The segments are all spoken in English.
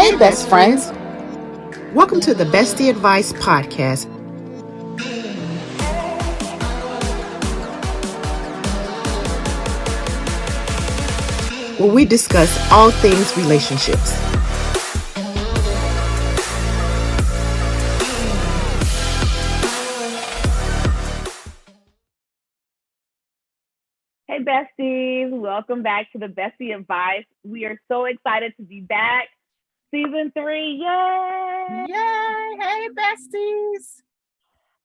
Hey, best friends. Welcome to the Bestie Advice Podcast. Where we discuss all things relationships. Hey, besties. Welcome back to the Bestie Advice. We are so excited to be back. Season 3. Yay! Yay! Hey, besties.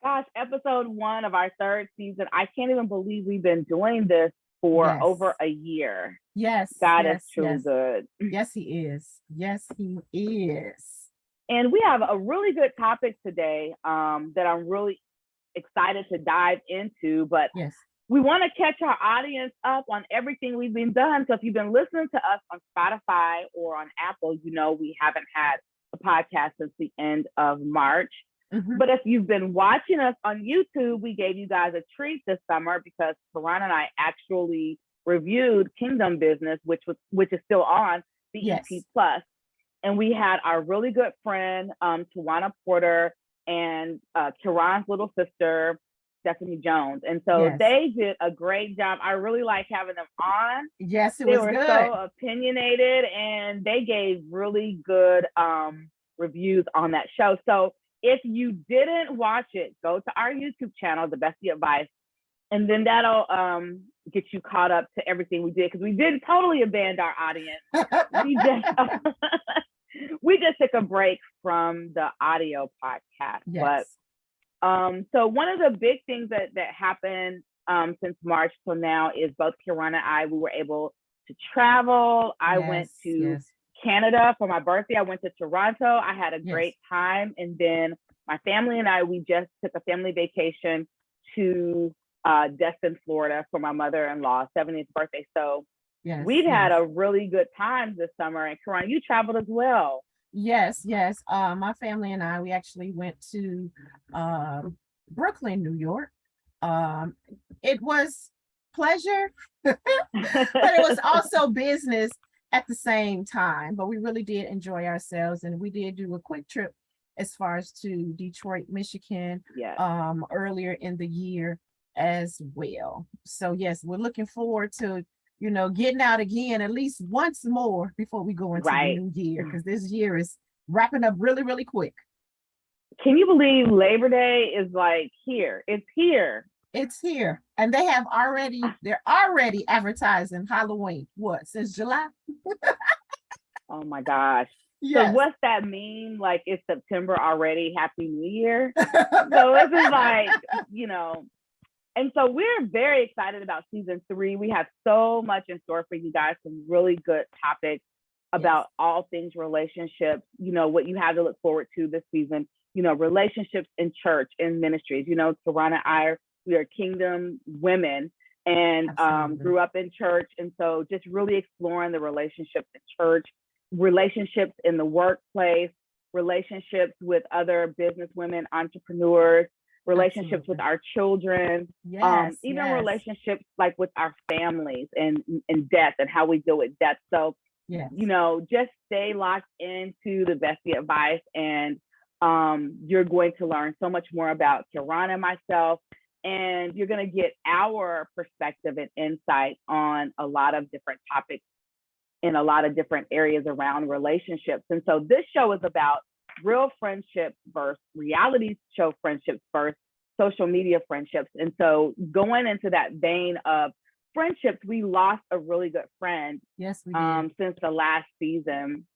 Gosh, episode 1 of our 3rd season. I can't even believe we've been doing this for over a year. Yes. God is truly good. Yes, he is. Yes, he is. And we have a really good topic today that I'm really excited to dive into. But yes, we want to catch our audience up on everything we've been done. So if you've been listening to us on Spotify or on Apple, you know we haven't had a podcast since the end of March. Mm-hmm. But if you've been watching us on YouTube, we gave you guys a treat this summer because Karan and I actually reviewed Kingdom Business, which is still on BET Plus. And we had our really good friend, Tawana Porter, and Karan's little sister, Stephanie Jones. And so they did a great job. I really like having them on. Yes, they were good. So opinionated, and they gave really good reviews on that show. So if you didn't watch it, go to our YouTube channel, The Bestie Advice, and then that'll get you caught up to everything we did, because we didn't totally abandon our audience. We just took a break from the audio podcast. Yes. But so one of the big things that happened since March till now is both Karan and I, we were able to travel. I went to Canada for my birthday. I went to Toronto. I had a great time. And then my family and I, we just took a family vacation to Destin, Florida for my mother-in-law's 70th birthday. So we've had a really good time this summer. And Karan, you traveled as well. Yes. My family and I, we actually went to Brooklyn, New York. It was pleasure, but it was also business at the same time. But we really did enjoy ourselves, and we did do a quick trip as far as to Detroit, Michigan, earlier in the year as well. So yes, we're looking forward to getting out again at least once more before we go into the new year, because this year is wrapping up really, really quick. Can you believe Labor Day is like here? It's here. It's here. And they're already advertising Halloween. What, since July? Oh my gosh. Yes. So what's that mean? Like, it's September already. Happy New Year. So this is like, and so we're very excited about season 3. We have so much in store for you guys, some really good topics about all things relationships, what you have to look forward to this season, relationships in church, in ministries. Karan and I, we are Kingdom women and grew up in church. And so just really exploring the relationships in church, relationships in the workplace, relationships with other business women, entrepreneurs, relationships with our children, even relationships like with our families and death and how we deal with death. So, just stay locked into the Bestie Advice, and you're going to learn so much more about Karan and myself, and you're going to get our perspective and insight on a lot of different topics in a lot of different areas around relationships. And so this show is about real friendships versus reality show friendships versus social media friendships. And so going into that vein of friendships, we lost a really good friend. Yes, we did. Since the last season.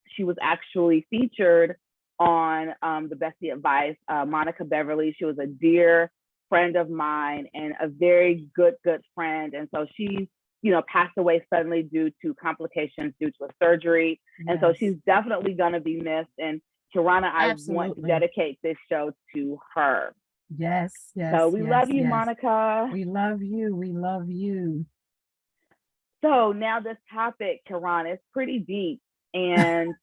She was actually featured on the Bestie Advice, Monica Beverly. She was a dear friend of mine and a very good friend. And so she passed away suddenly due to complications due to a surgery. And so she's definitely going to be missed. And Karan, I want to dedicate this show to her. Yes. So we love you, Monica. We love you. So now this topic, Karan, is pretty deep. And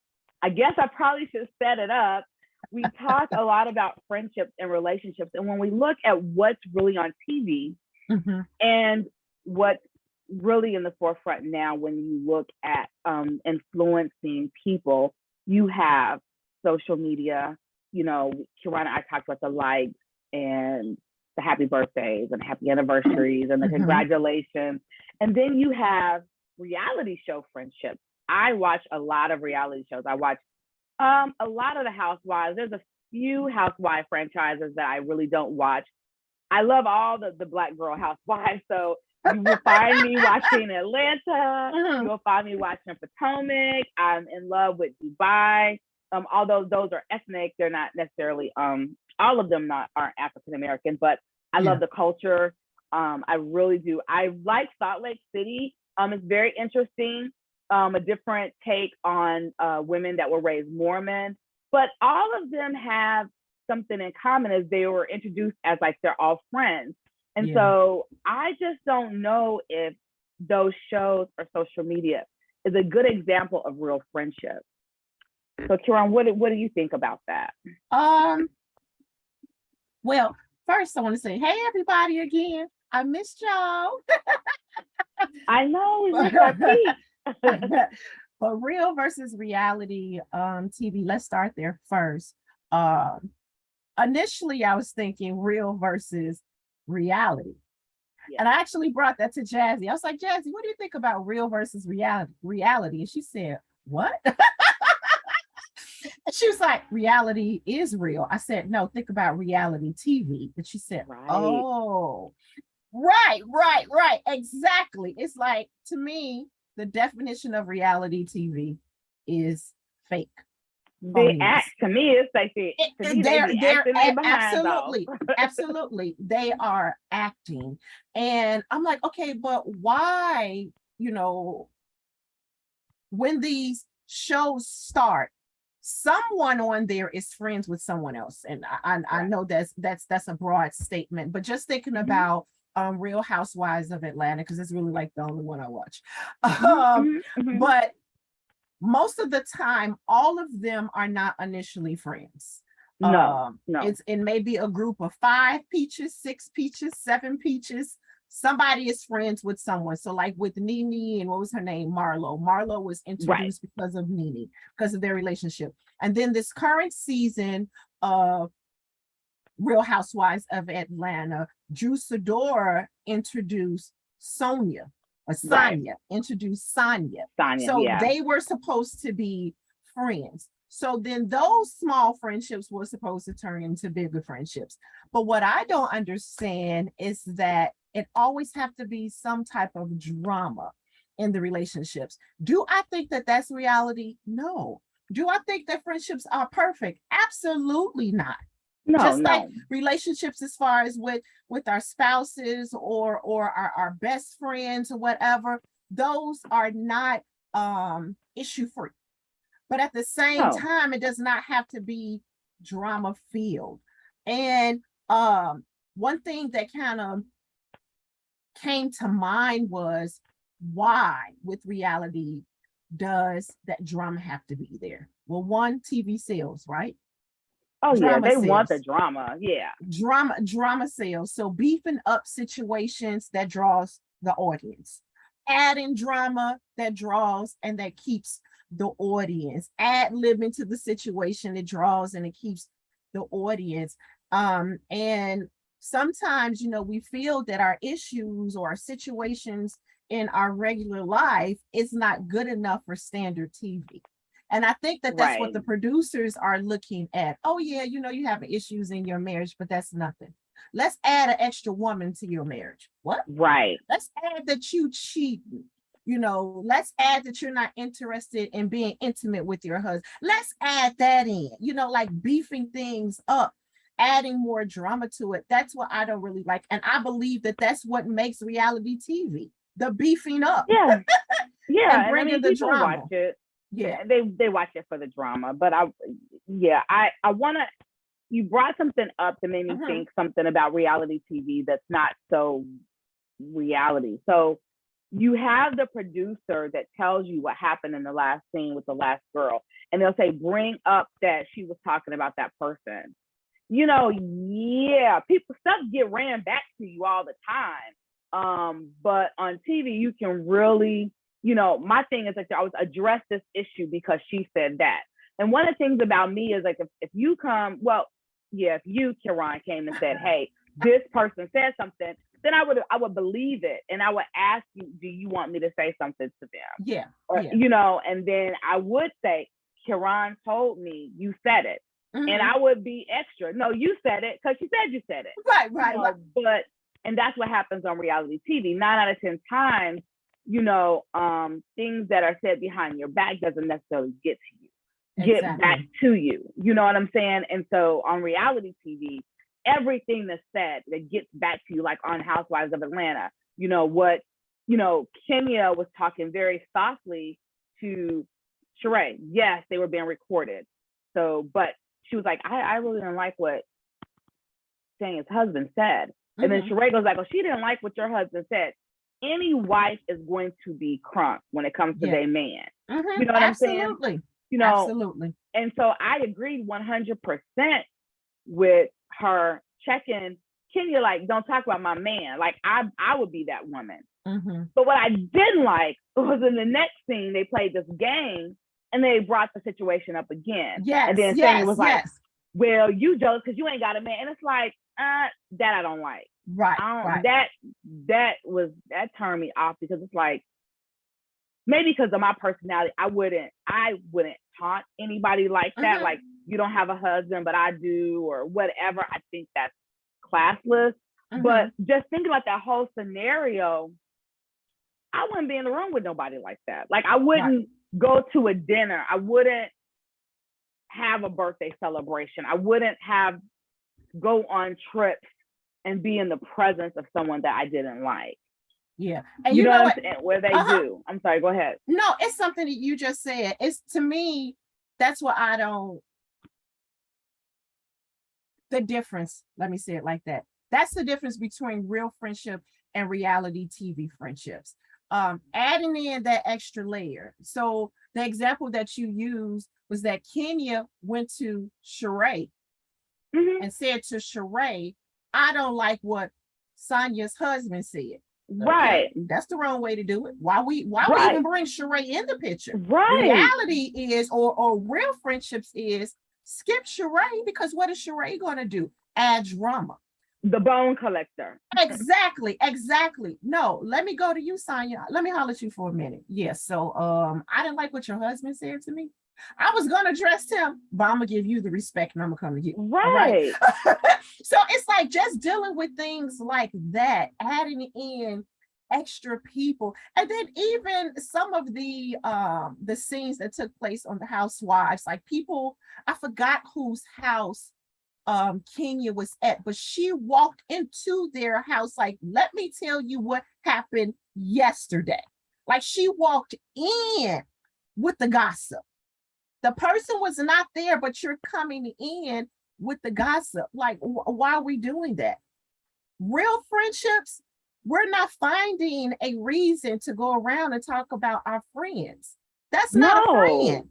I guess I probably should set it up. We talk a lot about friendships and relationships. And when we look at what's really on TV and what's really in the forefront now, when you look at influencing people, you have social media. You know, Kira and I talked about the likes and the happy birthdays and happy anniversaries and the congratulations. And then you have reality show friendships. I watch a lot of reality shows. I watch a lot of the Housewives. There's a few Housewife franchises that I really don't watch. I love all the Black girl housewives. So you will find me watching Atlanta. You will find me watching Potomac. I'm in love with Dubai. Although those are ethnic, they're not necessarily all of them aren't African American, but I love the culture. I really do. I like Salt Lake City. It's very interesting. A different take on women that were raised Mormon, but all of them have something in common as they were introduced as like they're all friends. And so I just don't know if those shows or social media is a good example of real friendship. So Kieran, what do you think about that? Well, first I want to say, hey everybody again. I missed y'all. I know we missed our peak. But real versus reality TV, let's start there first. Initially, I was thinking real versus reality. And I actually brought that to Jazzy. I was like, Jazzy, what do you think about real versus reality? And she said, what? And she was like, reality is real. I said, no, think about reality TV. And she said, oh, right. Exactly. It's like, to me, the definition of reality TV is fake. They act, to me, it's like they're absolutely they are acting. And I'm like, okay, but why, when these shows start, someone on there is friends with someone else. And I know that's a broad statement, but just thinking about Real Housewives of Atlanta, because it's really like the only one I watch. But most of the time, all of them are not initially friends. No. It may be a group of 5 peaches, 6 peaches, 7 peaches. Somebody is friends with someone. So like with Nene and what was her name? Marlo. Marlo was introduced because of Nene, because of their relationship. And then this current season of Real Housewives of Atlanta, Drew Sidora introduced Sonia. Introduced Sonia. So they were supposed to be friends. So then those small friendships were supposed to turn into bigger friendships. But what I don't understand is that it always have to be some type of drama in the relationships. Do I think that that's reality? No. Do I think that friendships are perfect? Absolutely not. Like relationships as far as with our spouses or our best friends or whatever, those are not issue free. But at the same time, it does not have to be drama filled. And one thing that kind of came to mind was, why with reality does that drama have to be there? Well, one, TV sales, right? Oh, drama they sales. Want the drama. Yeah. Drama sales. So beefing up situations that draws the audience. Adding drama that draws and that keeps the audience. Ad-libbing to the situation that draws and it keeps the audience. And sometimes, we feel that our issues or our situations in our regular life is not good enough for standard TV. And I think that that's what the producers are looking at. Oh, yeah, you have issues in your marriage, but that's nothing. Let's add an extra woman to your marriage. What? Right. Let's add that you cheating. Let's add that you're not interested in being intimate with your husband. Let's add that in, like beefing things up, adding more drama to it. That's what I don't really like. And I believe that that's what makes reality TV, the beefing up. Yeah. Yeah. And bringing the drama. Watch it. Yeah, they watch it for the drama, but I want to. You brought something up that made me think something about reality TV that's not so reality. So you have the producer that tells you what happened in the last scene with the last girl, and they'll say, "Bring up that she was talking about that person." People stuff get ran back to you all the time, but on TV you can really. My thing is like I always address this issue because she said that. And one of the things about me is like, if you come, well, yeah, if you, Kiran, came and said, hey, this person said something, then I would believe it. And I would ask you, do you want me to say something to them? Yeah. Or, you know, and then I would say, Kiran told me you said it. Mm-hmm. And I would be extra. No, you said it because you said it. Right. You know, but, and that's what happens on reality TV. 9 out of 10 times, you know, things that are said behind your back doesn't necessarily get to you, get back to you. You know what I'm saying? And so on reality TV, everything that's said that gets back to you, like on Housewives of Atlanta, you know, what, you know, Kenya was talking very softly to Sheree. Yes, they were being recorded. So, but she was like, I really didn't like what Tanya's husband said. And then Sheree goes like, well, she didn't like what your husband said. Any wife is going to be crunk when it comes to their man. You know what I'm saying? You know, absolutely. And so I agreed 100% with her checking Kenya, like, don't talk about my man. Like, I would be that woman. But what I didn't like was in the next scene, they played this game and they brought the situation up again. And then Tanya was like, well, you jealous because you ain't got a man. And it's like, that I don't like. Right. That turned me off because it's like, maybe because of my personality, I wouldn't taunt anybody like that. Like, you don't have a husband, but I do, or whatever. I think that's classless. But just thinking about that whole scenario, I wouldn't be in the room with nobody like that. Like, I wouldn't go to a dinner. I wouldn't have a birthday celebration. I wouldn't go on trips and be in the presence of someone that I didn't like. Yeah. And you know what I'm saying? Where they do. I'm sorry, go ahead. No, it's something that you just said. It's, to me, that's what I don't, the difference, let me say it like that. That's the difference between real friendship and reality TV friendships. Adding in that extra layer. So the example that you used was that Kenya went to Sheree and said to Sheree, I don't like what Sonya's husband said. Right. Okay, that's the wrong way to do it. Why we even bring Sheree in the picture? Right. Reality is, or real friendships is, skip Sheree, because what is Sheree going to do? Add drama. The bone collector. Exactly. No, let me go to you, Sonya. Let me holler at you for a minute. Yes. So I didn't like what your husband said to me. I was gonna address him, but I'm gonna give you the respect and I'm gonna come to you. Right. So it's like just dealing with things like that, adding in extra people, and then even some of the scenes that took place on the Housewives, like people, I forgot whose house Kenya was at, but she walked into their house like, let me tell you what happened yesterday. Like, she walked in with the gossip. The person was not there, but you're coming in with the gossip. Like, why are we doing that? Real friendships, we're not finding a reason to go around and talk about our friends. That's not a friend.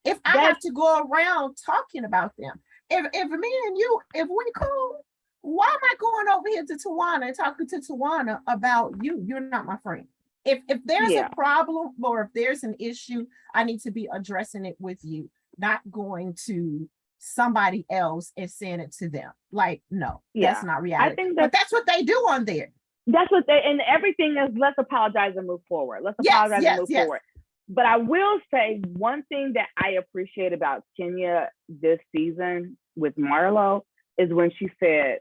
If I have to go around talking about them, if me and you, if we cool, why am I going over here to Tawana and talking to Tawana about you? You're not my friend. If there's a problem or if there's an issue, I need to be addressing it with you, not going to somebody else and saying it to them. Like, no, that's not reality. I think but that's what they do on there. That's what and everything is, let's apologize and move forward. Let's apologize and move forward. But I will say one thing that I appreciate about Kenya this season with Marlo is when she said,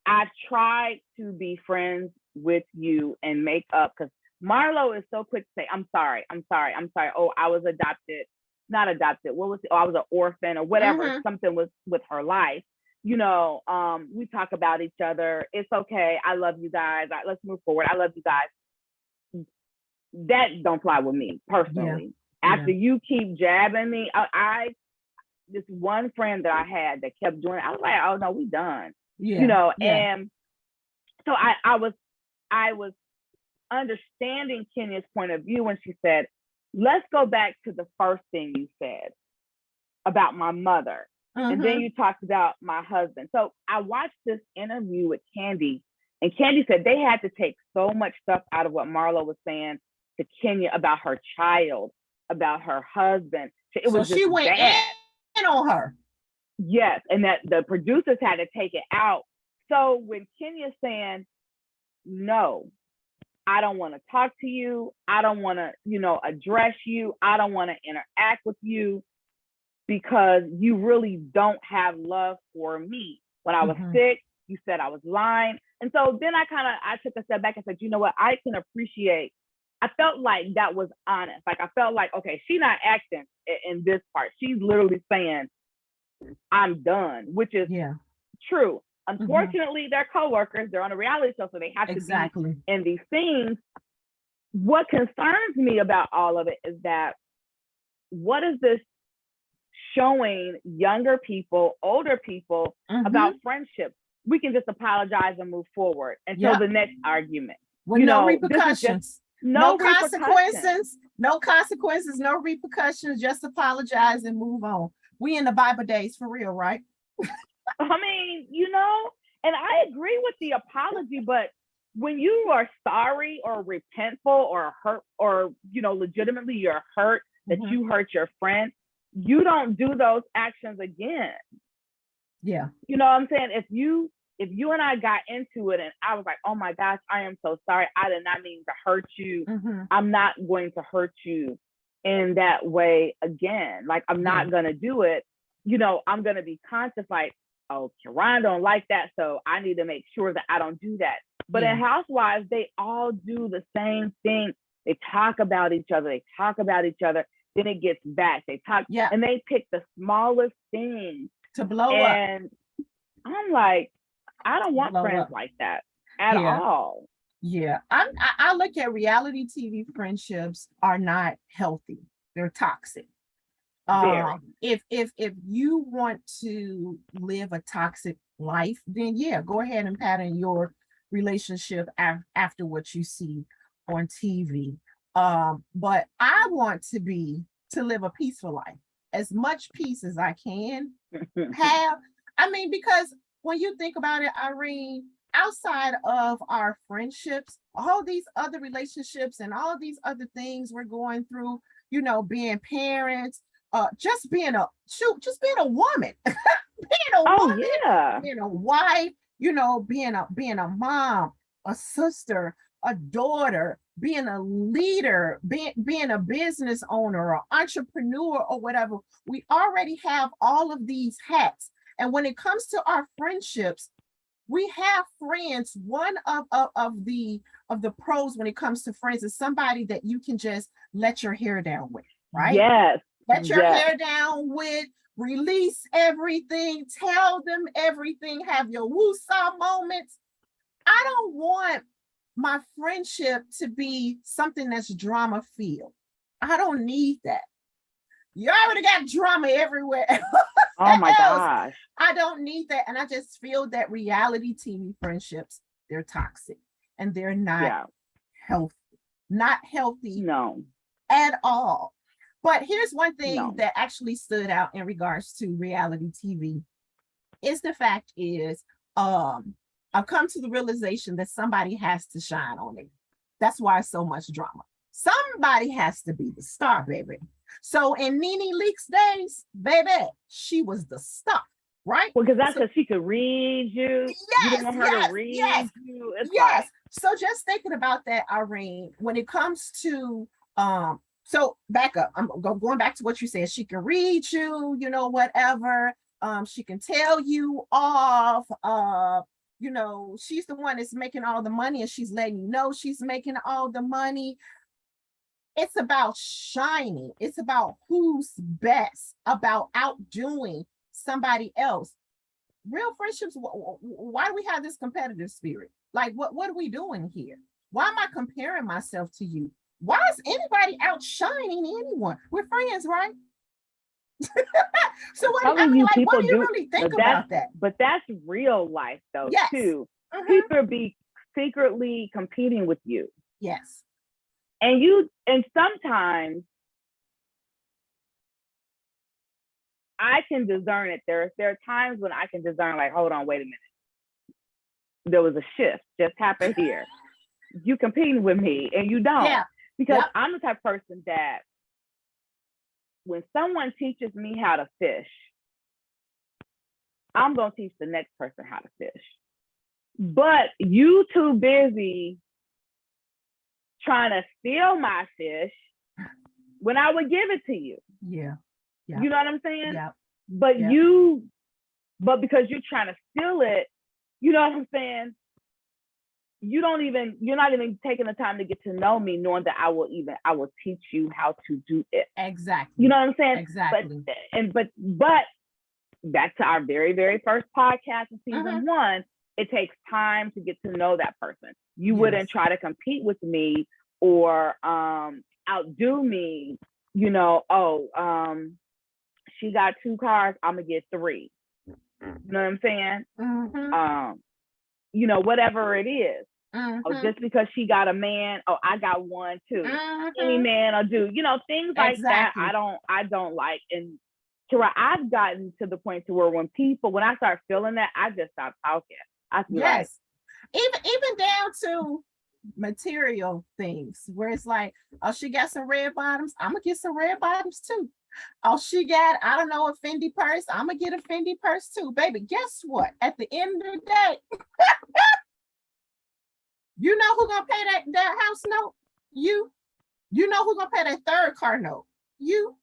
I've tried to be friends with you and make up, because Marlo is so quick to say, I'm sorry. Oh, I was not adopted. What was it? Oh, I was an orphan or whatever. Something was with her life. You know, we talk about each other. It's okay. I love you guys. Let's move forward. I love you guys. That don't fly with me personally. After you keep jabbing me, I this one friend that I had that kept doing it, I was like, oh no, we done. You know, and so I was understanding Kenya's point of view when she said, let's go back to the first thing you said about my mother. And then you talked about my husband. So I watched this interview with Kandi, and Kandi said they had to take so much stuff out of what Marlo was saying to Kenya about her child about her husband. It So was she just went bad. in on her. Yes, and that the producers had to take it out. So when Kenya's saying, no, I don't want to talk to you, I don't want to, address you, I don't want to interact with you because you really don't have love for me. When I was sick, you said I was lying. And so then I took a step back and said, you know what, I can appreciate. I felt like that was honest. Like I felt like, okay, she's not acting in this part. She's literally saying, I'm done, which is true. Unfortunately, they're coworkers. They're on a reality show, so they have to be in these scenes. What concerns me about all of it is that what is this showing younger people, older people about friendships? We can just apologize and move forward until the next argument. With no repercussions. No consequences, no repercussions, just apologize and move on. We in the Bible days for real, right? I mean, and I agree with the apology, but when you are sorry or repentful or hurt or, legitimately you're hurt that you hurt your friend, you don't do those actions again. Yeah. You know what I'm saying? If you and I got into it and I was like, oh my gosh, I am so sorry. I did not mean to hurt you. I'm not going to hurt you in that way again. Like, I'm not going to do it. I'm going to be conscious, like, oh, Kiran don't like that, so I need to make sure that I don't do that. But in Housewives, they all do the same thing. They talk about each other. Then it gets back. They talk, and they pick the smallest things to blow up. And I'm like, I don't want friends like that at all. Yeah, I look at reality TV friendships are not healthy. They're toxic. If you want to live a toxic life, then go ahead and pattern your relationship after what you see on TV. But I want to live a peaceful life, as much peace as I can have. I mean, because when you think about it, Irene, outside of our friendships, all these other relationships and all these other things we're going through, being parents, just being a woman, being a wife, being a mom, a sister, a daughter, being a leader, being a business owner or entrepreneur or whatever. We already have all of these hats. And when it comes to our friendships, we have friends. One of the pros when it comes to friends is somebody that you can just let your hair down with, right? Yes. Let your hair down with, release everything, tell them everything, have your woosah moments. I don't want my friendship to be something that's drama filled. I don't need that. You already got drama everywhere. Oh my gosh. I don't need that. And I just feel that reality TV friendships, they're toxic and they're not healthy. Not healthy at all. But here's one thing that actually stood out in regards to reality TV is the fact is I've come to the realization that somebody has to shine on it. That's why it's so much drama. Somebody has to be the star, baby. So in Nene Leakes days, baby, she was the star, right? Well, because that's because she could read you. Yes, you didn't want her to read you. It's like... So just thinking about that, Irene, when it comes to so back up. I'm going back to what you said. She can read you, whatever. She can tell you off. She's the one that's making all the money and she's letting you know she's making all the money. It's about shining. It's about who's best, about outdoing somebody else. Real friendships, why do we have this competitive spirit? Like, what are we doing here? Why am I comparing myself to you? Why is anybody outshining anyone? We're friends, right? So what do you really think about that? But that's real life though, too. People be secretly competing with you. Yes. And sometimes I can discern it. There are times when I can discern, like, hold on, wait a minute. There was a shift just happened here. You competing with me and you don't. Yeah. Because I'm the type of person that when someone teaches me how to fish, I'm going to teach the next person how to fish. But you too busy trying to steal my fish when I would give it to you. Yeah. You know what I'm saying? Yeah. But but because you're trying to steal it, you know what I'm saying? You're not even taking the time to get to know me, knowing that I will teach you how to do it. Exactly. You know what I'm saying? Exactly. But back to our very, very first podcast in season 1, it takes time to get to know that person. You wouldn't try to compete with me or outdo me, you know, she got 2 cars, I'm gonna get 3. You know what I'm saying? You know, whatever it is. Oh, just because she got a man, I got one too. Any man will do, you know, things like that. I don't like. And Kira, I've gotten to the point to where when I start feeling that, I just stop talking. I feel like, even down to material things where it's like, oh, she got some red bottoms, I'm gonna get some red bottoms too. Oh, she got, I don't know, a Fendi purse, I'm gonna get a Fendi purse too. Baby, guess what? At the end of the day, you know who gonna pay that house note? You know who gonna pay that 3rd car note? You.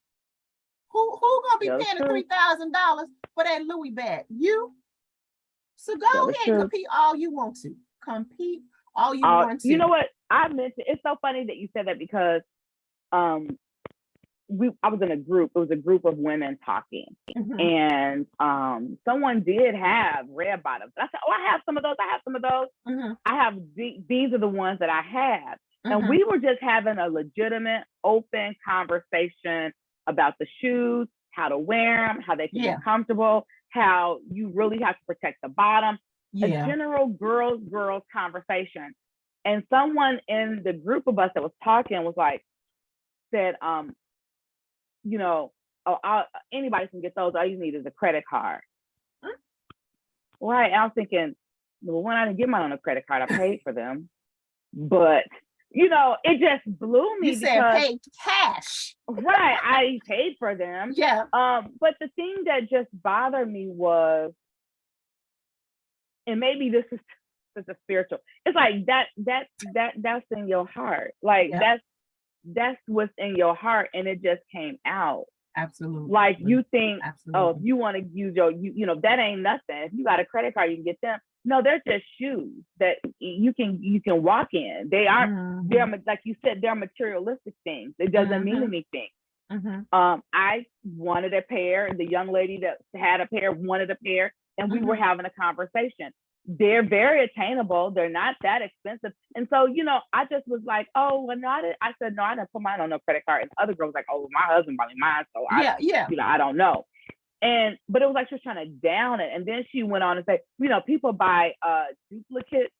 Who gonna be paying the $3,000 for that Louis bag? You. So go ahead and compete all you want to. Compete all you want to. You know what? I mentioned, it's so funny that you said that because I was in a group. It was a group of women talking, and someone did have red bottoms. I said, "Oh, I have some of those. I have these are the ones that I have." And we were just having a legitimate, open conversation about the shoes, how to wear them, how they can get comfortable, how you really have to protect the bottom. A general girls conversation. And someone in the group of us that was talking said, you know, anybody can get those. All you need is a credit card. Right. I was thinking, well, when I didn't get mine on a credit card, I paid for them. But, you know, it just blew me. You said paid cash. Right. I paid for them. Yeah. But the thing that just bothered me was, and maybe this is a spiritual, it's like that's in your heart. Like that's what's in your heart, and it just came out. Absolutely. Like you think, oh, if you want to use you know, that ain't nothing. If you got a credit card, you can get them. No, they're just shoes that you can walk in. They aren't, they're like you said, they're materialistic things. It doesn't mean anything. I wanted a pair, and the young lady that had a pair wanted a pair, and we were having a conversation. They're very attainable. They're not that expensive. And so, you know, I just was like, oh, well, no, I said, no, I didn't put mine on no credit card. And the other girl was like, oh, my husband bought me mine. So you know, I don't know. But it was like she was trying to down it. And then she went on and said, you know, people buy replicates.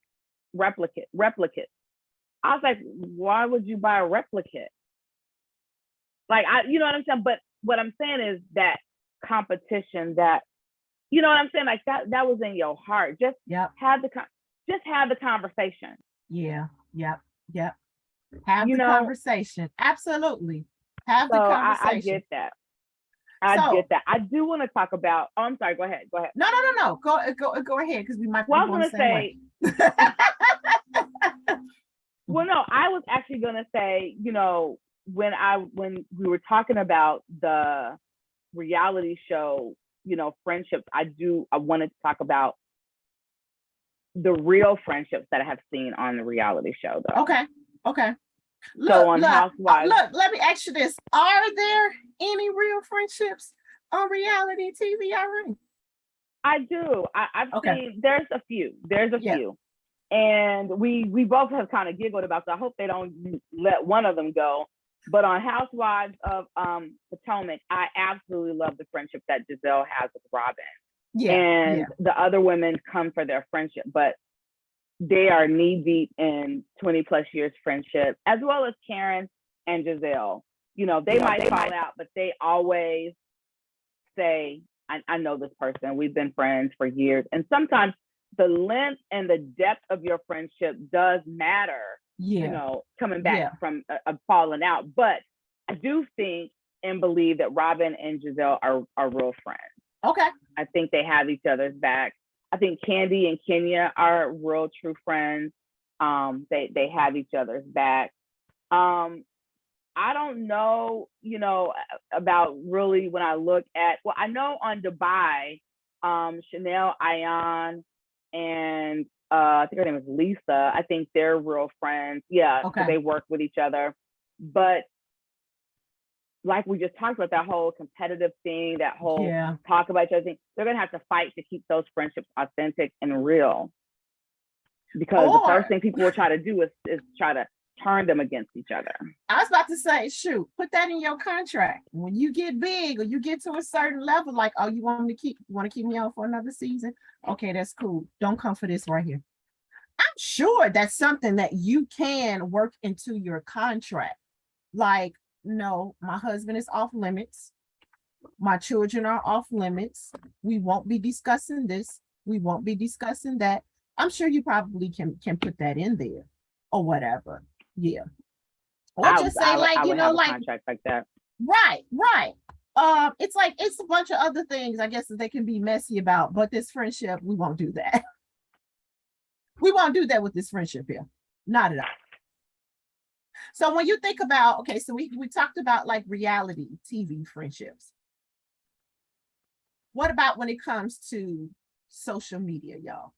I was like, why would you buy a replicate? Like, you know what I'm saying? But what I'm saying is that competition, that, you know what I'm saying? Like that was in your heart. Just have the conversation. Yeah. Have the conversation. Absolutely. Have the conversation. I get that. I get that. I do want to talk about. Oh, I'm sorry. Go ahead. No. Go ahead, because we might. Well, I was going to say. Well, no, I was actually going to say, you know, when we were talking about the reality show, you know, friendships, I wanted to talk about the real friendships that I have seen on the reality show, though. Okay. Housewives. Look, let me ask you this. Are there any real friendships on reality TV already? I do. I've seen, there's a few. And we both have kind of giggled about that. I hope they don't let one of them go. But on Housewives of Potomac, I absolutely love the friendship that Gizelle has with Robin. The other women come for their friendship, but they are knee deep in 20 plus years friendship, as well as Karen and Gizelle. You know, they might fall out, but they always say, I know this person, we've been friends for years. And sometimes the length and the depth of your friendship does matter, you know, coming back from a falling out. But I do think and believe that Robin and Giselle are real friends. Okay. I think they have each other's back. I think Kandi and Kenya are real true friends. They have each other's back. I don't know, about really when I look at, well, I know on Dubai, Chanel Ayan and I think her name is Lisa. I think they're real friends. Yeah, Okay. so they work with each other. But like we just talked about, that whole competitive thing, that whole talk about each other thing, they're gonna have to fight to keep those friendships authentic and real. Because the first thing people will try to do is try to turn them against each other. I was about to say, shoot, put that in your contract. When you get big or you get to a certain level, like, oh, you want to keep me on for another season? Okay, that's cool. Don't come for this right here. I'm sure that's something that you can work into your contract. Like, no, my husband is off limits. My children are off limits. We won't be discussing this. We won't be discussing that. I'm sure you probably can put that in there or whatever. Yeah. Or just say, like, I would have a contract like that. Right. It's like, it's a bunch of other things, I guess, that they can be messy about, but this friendship, we won't do that. We won't do that with this friendship here. Not at all. So when you think about, okay, so we talked about like reality TV friendships. What about when it comes to social media, y'all?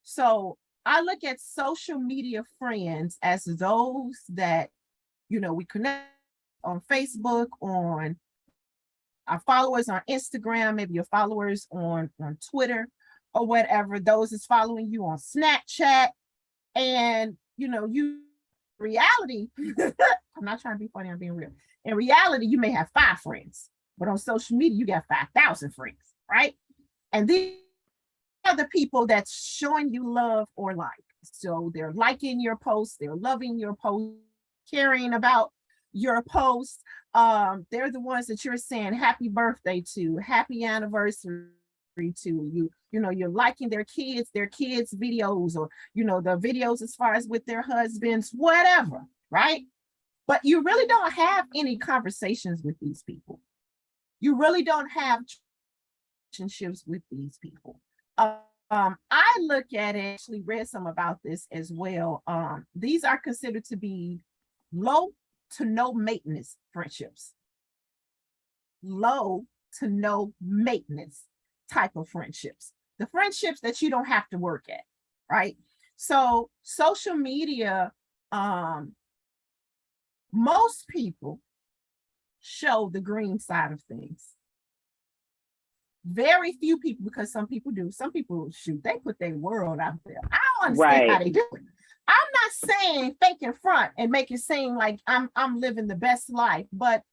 So I look at social media friends as those that, we connect on Facebook, on our followers on Instagram, maybe your followers on Twitter or whatever, those is following you on Snapchat. And, you reality, I'm not trying to be funny, I'm being real. In reality, you may have 5 friends, but on social media, you got 5,000 friends, right? And these are the people that's showing you love or like. So they're liking your posts, they're loving your posts, caring about your posts. They're the ones that you're saying happy birthday to, happy anniversary to. You're liking their kids videos, or the videos as far as with their husbands, whatever, right? But you really don't have any conversations with these people. You really don't have relationships with these people. I look at it, actually read some about this as well. These are considered to be low to no maintenance friendships. Low to no maintenance type of friendships. The friendships that you don't have to work at, right? So social media, most people show the green side of things. Very few people, because some people do. Some people, shoot, they put their world out there. I don't understand how they do it. I'm not saying fake in front and make it seem like I'm living the best life, but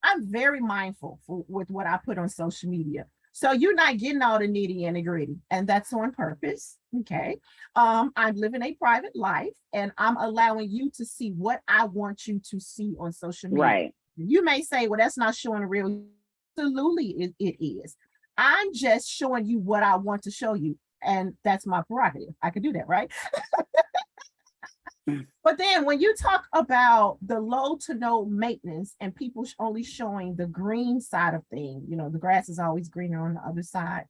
I'm very mindful with what I put on social media. So you're not getting all the nitty and the gritty, and that's on purpose. Okay. I'm living a private life, and I'm allowing you to see what I want you to see on social media. Right. You may say, well, that's not showing the real. Absolutely, it is. I'm just showing you what I want to show you, and that's my prerogative. I can do that, right? But then when you talk about the low to no maintenance and people only showing the green side of things, the grass is always greener on the other side.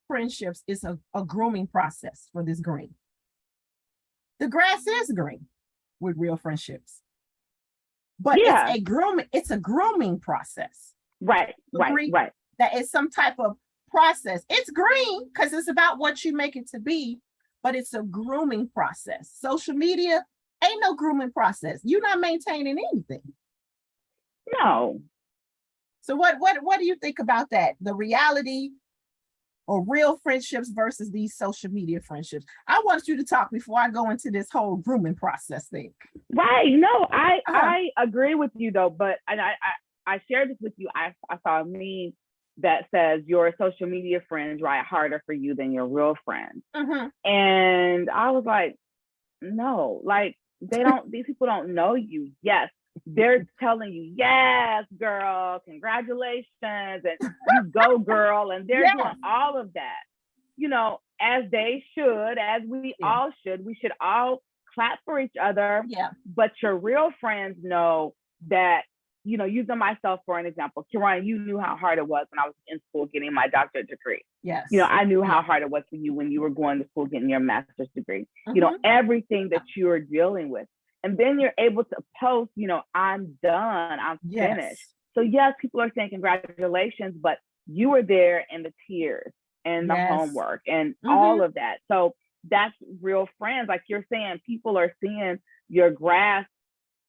Friendships is a grooming process for this green. The grass is green with real friendships, but it's a grooming process. Right. That is some type of process. It's green because it's about what you make it to be, but it's a grooming process. Social media ain't no grooming process. You're not maintaining anything. No. So what do you think about that? The reality or real friendships versus these social media friendships? I want you to talk before I go into this whole grooming process thing. Right. No, I agree with you though, but I shared this with you. I saw a meme that says your social media friends ride harder for you than your real friends. Mm-hmm. And I was like, no, like these people don't know you. Yes, they're telling you, yes, girl, congratulations, and you go, girl, and they're doing all of that, as they should, as we all should. We should all clap for each other. Yeah. But your real friends know that using myself for an example, Kiran, you knew how hard it was when I was in school getting my doctorate degree. Yes. I knew how hard it was for you when you were going to school getting your master's degree. Everything that you are dealing with. And then you're able to post, I'm done, I'm finished. So yes, people are saying congratulations, but you were there in the tears and the homework and all of that. So that's real friends. Like you're saying, people are seeing your grass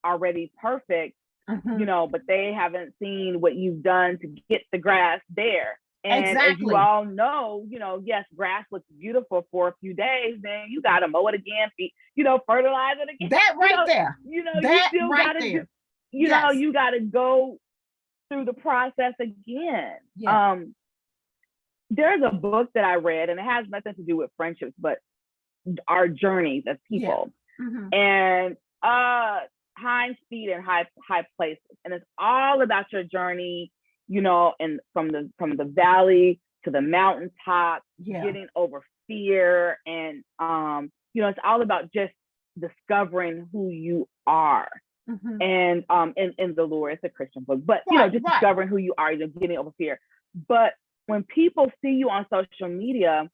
already perfect, but they haven't seen what you've done to get the grass there. And as you all know, yes, grass looks beautiful for a few days, then you got to mow it again, fertilize it again. That right there. You still got to you got to go through the process again. Yeah. There's a book that I read, and it has nothing to do with friendships, but our journeys as people. And High Speed and High Places, and it's all about your journey, and from the valley to the mountaintop, getting over fear, and it's all about just discovering who you are. And in the Lord, it's a Christian book, but discovering who you are, getting over fear. But when people see you on social media,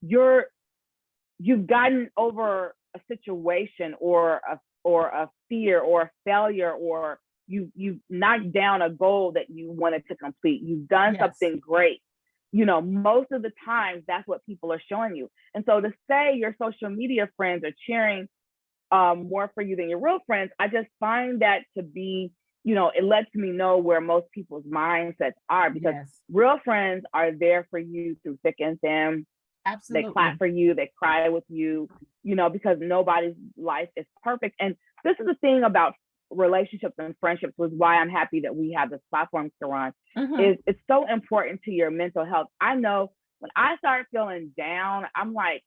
you've gotten over a situation or a fear or a failure, or you've knocked down a goal that you wanted to complete. You've done something great. Most of the times that's what people are showing you. And so to say your social media friends are cheering more for you than your real friends, I just find that to be, it lets me know where most people's mindsets are, because real friends are there for you through thick and thin. Absolutely. They clap for you, they cry with you, because nobody's life is perfect. And this is the thing about relationships and friendships, was why I'm happy that we have this platform, Kiran, is it's so important to your mental health. I know when I start feeling down, I'm like,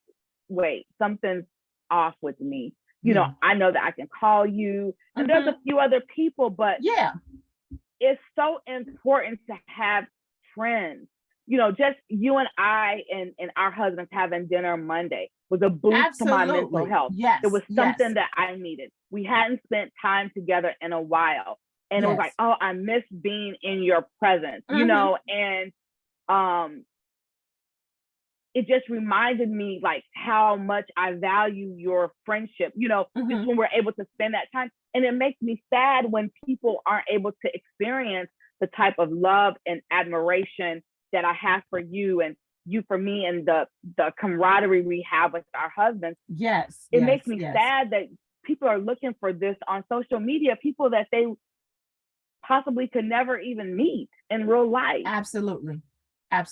wait, something's off with me. I know that I can call you, and there's a few other people, but it's so important to have friends. Just you and I and our husbands having dinner Monday was a boost to my mental health. It was something that I needed. We hadn't spent time together in a while. And it was like, oh, I miss being in your presence, and it just reminded me like how much I value your friendship, just when we're able to spend that time. And it makes me sad when people aren't able to experience the type of love and admiration that I have for you and you for me, and the camaraderie we have with our husbands. It makes me sad that people are looking for this on social media, people that they possibly could never even meet in real life. Absolutely.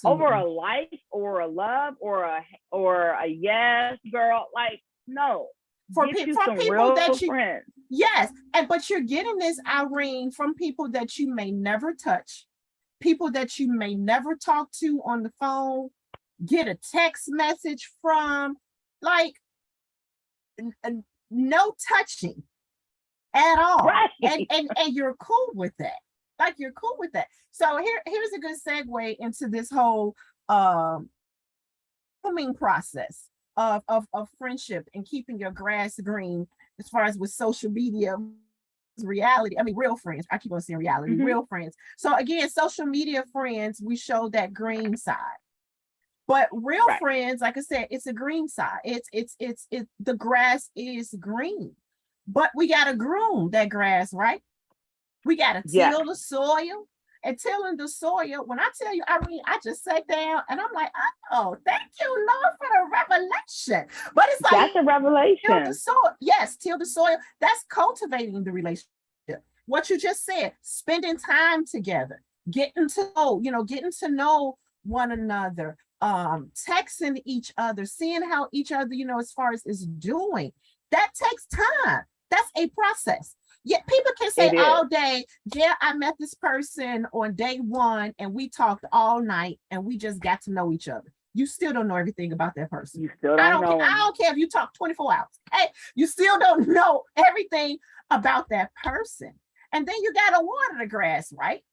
Over a like or a love or a yes, girl. Like, no. For people that you friends. But you're getting this, Irene, from people that you may never touch, people that you may never talk to on the phone, get a text message from, like no touching at all. Right. And you're cool with that. Like, you're cool with that. So here's a good segue into this whole grooming process of friendship and keeping your grass green, as far as with social media reality. I mean, real friends. I keep on saying reality, real friends. So again, social media friends, we show that green side. But real friends, like I said, it's a green side. It's the grass is green. But we gotta groom that grass, right? We gotta till the soil. And tilling the soil, when I tell you, Irene, I just sat down and I'm like, oh, thank you, Lord, for the revelation. But it's like, that's a revelation. Till the soil. Yes, till the soil. That's cultivating the relationship. What you just said, spending time together, getting to know one another, texting each other, seeing how each other, as far as is doing. That takes time. That's a process. Yeah, people can say all day, I met this person on day one and we talked all night and we just got to know each other. You still don't know everything about that person. You still don't know. I don't care if you talk 24 hours. Hey, you still don't know everything about that person. And then you got to water the grass, right?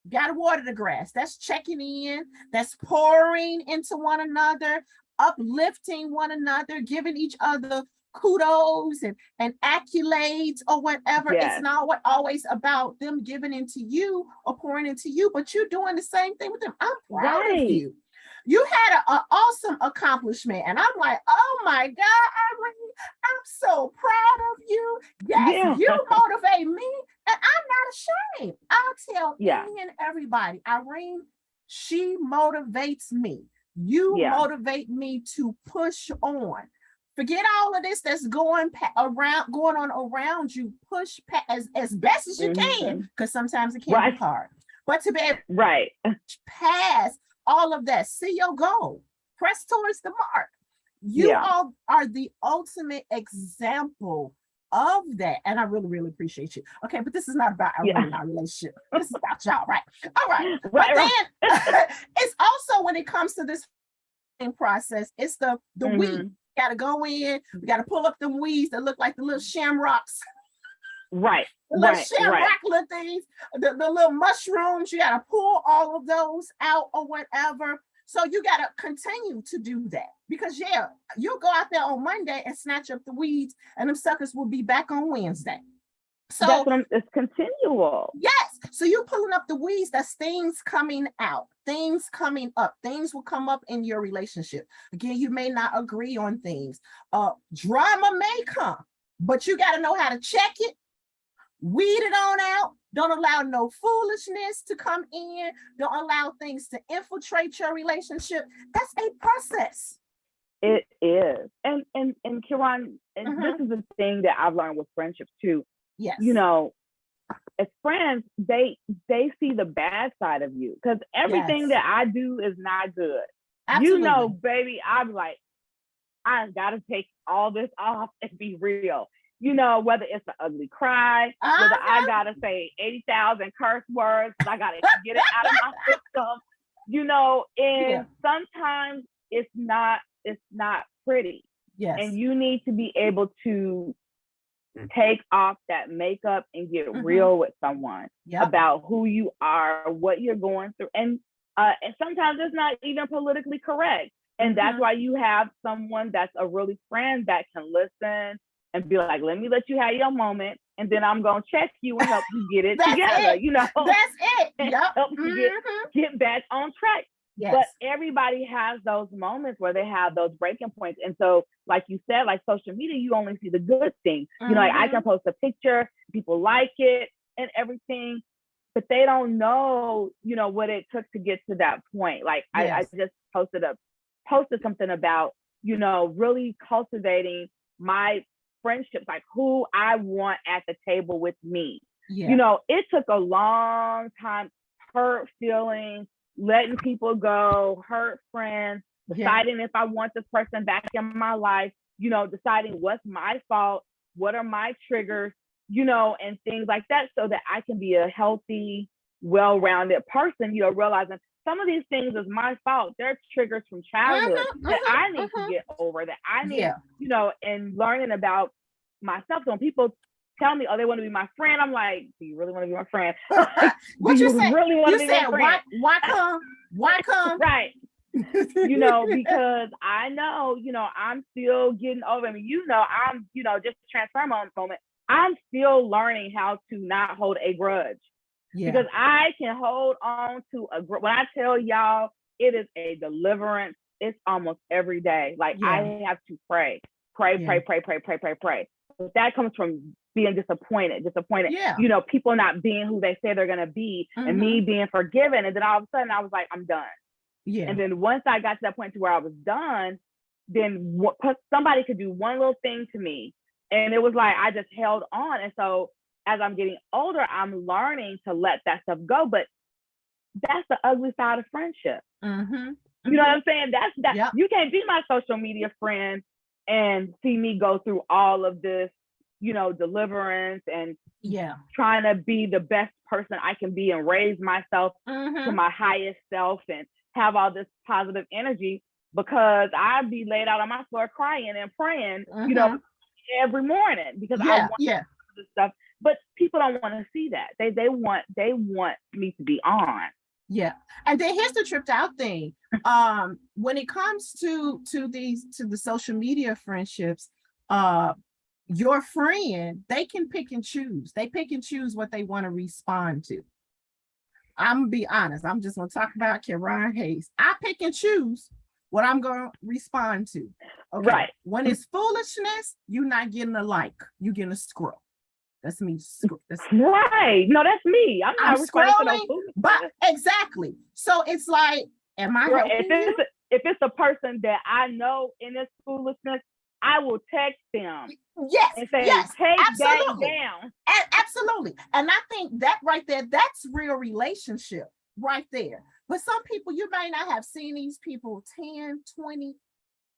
You got to water the grass. That's checking in. That's pouring into one another, uplifting one another, giving each other kudos and accolades or whatever. Yes. It's not always about them giving into you or pouring into you, but you're doing the same thing with them. I'm proud of you. You had an awesome accomplishment. And I'm like, oh my God, Irene, I'm so proud of you. Yes, you motivate me. And I'm not ashamed. I'll tell any and everybody, Irene, she motivates me. You motivate me to push on. Forget all of this that's going on around you. Push as best as you can, because sometimes it can be hard. But to be able to pass all of that, see your goal, press towards the mark. You all are the ultimate example of that. And I really, really appreciate you. Okay, but this is not about our relationship. This is about y'all, right? All right. But then it's also when it comes to this process, it's the weed. Got to go in, we got to pull up them weeds that look like the little shamrocks. The little shamrock little things, the little mushrooms, you got to pull all of those out or whatever. So you got to continue to do that, because you'll go out there on Monday and snatch up the weeds, and them suckers will be back on Wednesday. So it's continual. Yes. So you're pulling up the weeds, that's things coming out, things coming up, things will come up in your relationship. Again, you may not agree on things. Drama may come, but you got to know how to check it, weed it on out. Don't allow no foolishness to come in. Don't allow things to infiltrate your relationship. That's a process. It is. And Kiran, this is the thing that I've learned with friendships too. Yes. You know, as friends, they see the bad side of you, because everything that I do is not good. Absolutely. You know, baby, I'm like, I gotta take all this off and be real. You know, whether it's an ugly cry, whether I gotta say 80,000 curse words, I gotta get it out of my system. You know, and sometimes it's not pretty. Yes. And you need to be able to take off that makeup and get real with someone about who you are, what you're going through. And sometimes it's not even politically correct. And that's why you have someone that's a really friend that can listen and be like, let me let you have your moment, and then I'm going to check you and help you get it together. You know, that's it. Help you get back on track. Yes. But everybody has those moments where they have those breaking points. And so, like you said, like social media, you only see the good things. You know, like I can post a picture, people like it and everything, but they don't know, you know, what it took to get to that point. Like I just posted something about, you know, really cultivating my friendships, like who I want at the table with me. You know, it took a long time, hurt feelings, letting people go, hurt friends, deciding if I want this person back in my life, you know, deciding what's my fault, what are my triggers, you know, and things like that, so that I can be a healthy, well-rounded person, you know, realizing some of these things is my fault. They're triggers from childhood that I need to get over, that I need, you know, and learning about myself. So when people tell me, oh, they want to be my friend, I'm like, do you really want to be my friend? What you say? Really want to be my friend? Why come? Why come? Right. You know, because I know, you know, I'm still getting over. I mean, you know, I'm, you know, just transfer moment. I'm still learning how to not hold a grudge. Because I can hold on to when I tell y'all, it is a deliverance. It's almost every day. Like I have to pray. But that comes from being disappointed, you know, people not being who they say they're going to be, and me being forgiven. And then all of a sudden I was like, I'm done. And then once I got to that point to where I was done, then somebody could do one little thing to me. And it was like, I just held on. And so as I'm getting older, I'm learning to let that stuff go. But that's the ugly side of friendship. You know what I'm saying? That's you can't be my social media friend and see me go through all of this, you know, deliverance and trying to be the best person I can be and raise myself to my highest self and have all this positive energy, because I'd be laid out on my floor crying and praying, you know, every morning, because I want this stuff. But people don't want to see that. They want me to be on. Yeah. And then here's the tripped out thing. When it comes to the social media friendships, your friend, they can pick and choose. They pick and choose what they want to respond to. I'm gonna be honest. I'm just gonna talk about Karen Hayes. I pick and choose what I'm gonna respond to. Okay. Right. When it's foolishness, you're not getting a like. You're getting a scroll. That's me. Right. No, that's me. I'm not responding to no scrolling, foolishness. but exactly. So it's like, am I Right. helping you? If it's a person that I know in this foolishness, I will text them. Yes, and say, yes, take absolutely. that down. Absolutely. And I think that right there, that's real relationship right there. But some people, you may not have seen these people 10, 20,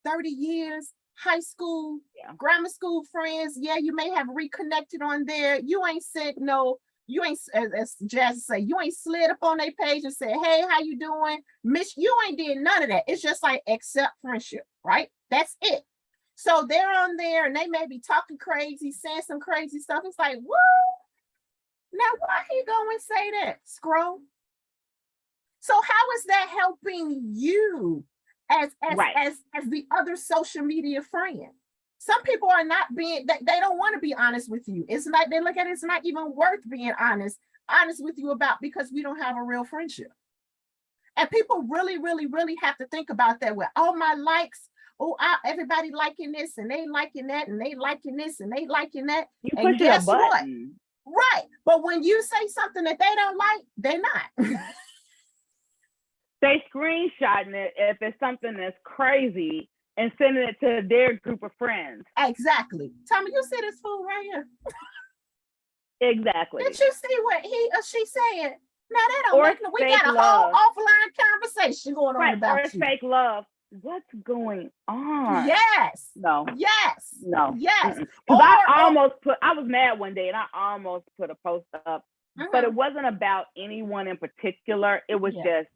30 years, high school, grammar school friends. Yeah, you may have reconnected on there. You ain't said no. You ain't, as Jazz say, you ain't slid up on their page and said, hey, how you doing? Miss, you ain't did none of that. It's just like accept friendship, right? That's it. So they're on there and they may be talking crazy, saying some crazy stuff. It's like, what? Now, why he go and say that? Scroll. So how is that helping you as the other social media friend? Some people are not being, they don't want to be honest with you. It's like they look at it, it's not even worth being honest with you about, because we don't have a real friendship. And people really, really, really have to think about that with all my likes. Oh, everybody liking this and they liking that and they liking this and they liking that. You and push a button. What? Right. But when you say something that they don't like, they're not. They screenshotting it if it's something that's crazy and sending it to their group of friends. Exactly. Tommy, you see this fool right here? Exactly. Did you see what he or she said? Now that don't or make no, we got a whole offline conversation going on about or you. Fake love. What's going on? Yes. No. Yes. No. Yes. Because I was mad one day and I almost put a post up, but it wasn't about anyone in particular. It was just,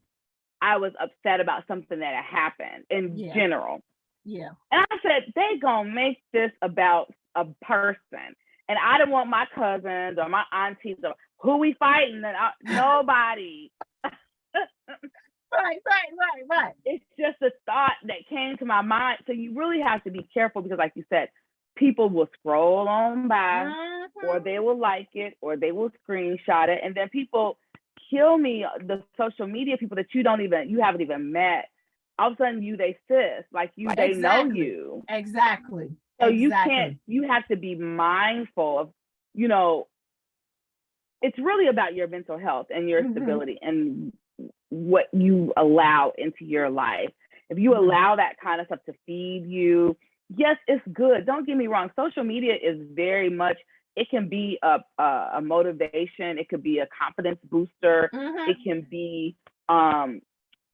I was upset about something that had happened in general. Yeah. And I said, they gonna make this about a person. And I didn't want my cousins or my aunties or who we fighting, nobody. Right. It's just a thought that came to my mind. So you really have to be careful because, like you said, people will scroll on by, or they will like it, or they will screenshot it, and then people kill me. The social media people that you haven't even met. All of a sudden, they sis, like you, they know you. Exactly. So you can't. You have to be mindful of, it's really about your mental health and your stability and what you allow into your life. If you allow that kind of stuff to feed you, yes, it's good. Don't get me wrong. Social media is very much, it can be a motivation. It could be a confidence booster. It can be,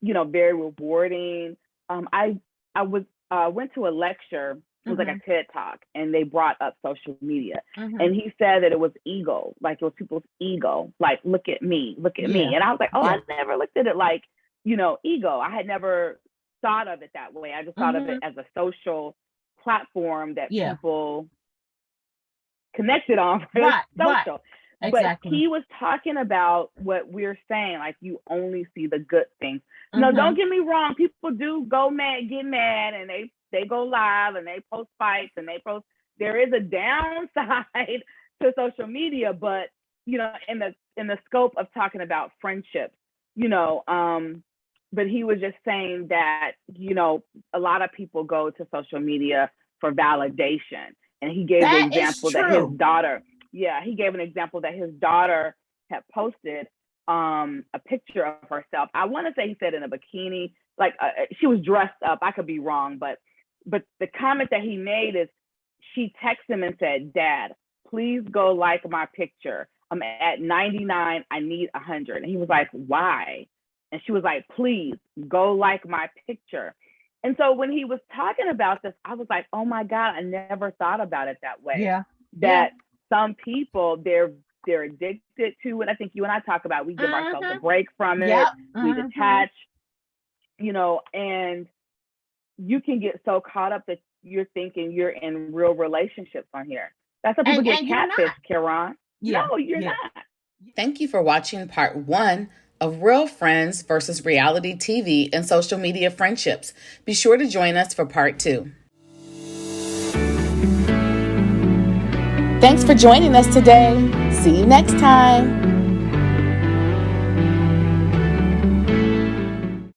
very rewarding. I went to a lecture. It was like a TED Talk, and they brought up social media. And he said that it was ego, like it was people's ego, like, look at me. And I was like, I never looked at it like, ego. I had never thought of it that way. I just thought of it as a social platform that people connected on. Social. But he was talking about what we're saying, like you only see the good things. No, don't get me wrong. People do get mad, and they go live and they post fights and there is a downside to social media, but in the scope of talking about friendships, but he was just saying that, a lot of people go to social media for validation. And he gave the example that his daughter, he gave an example that his daughter had posted a picture of herself. I want to say he said in a bikini, like she was dressed up. I could be wrong, but the comment that he made is, she texted him and said, Dad, please go like my picture. I'm at 99. I need 100. And he was like, why? And she was like, please go like my picture. And so when he was talking about this, I was like, oh my God, I never thought about it that way. That some people, they're addicted to it. I think you and I talk about, we give ourselves a break from it. We detach, and you can get so caught up that you're thinking you're in real relationships on here. That's how people get catfish, Karen. No, you're not. Thank you for watching part 1 of Real Friends versus Reality TV and Social Media Friendships. Be sure to join us for part 2. Thanks for joining us today. See you next time.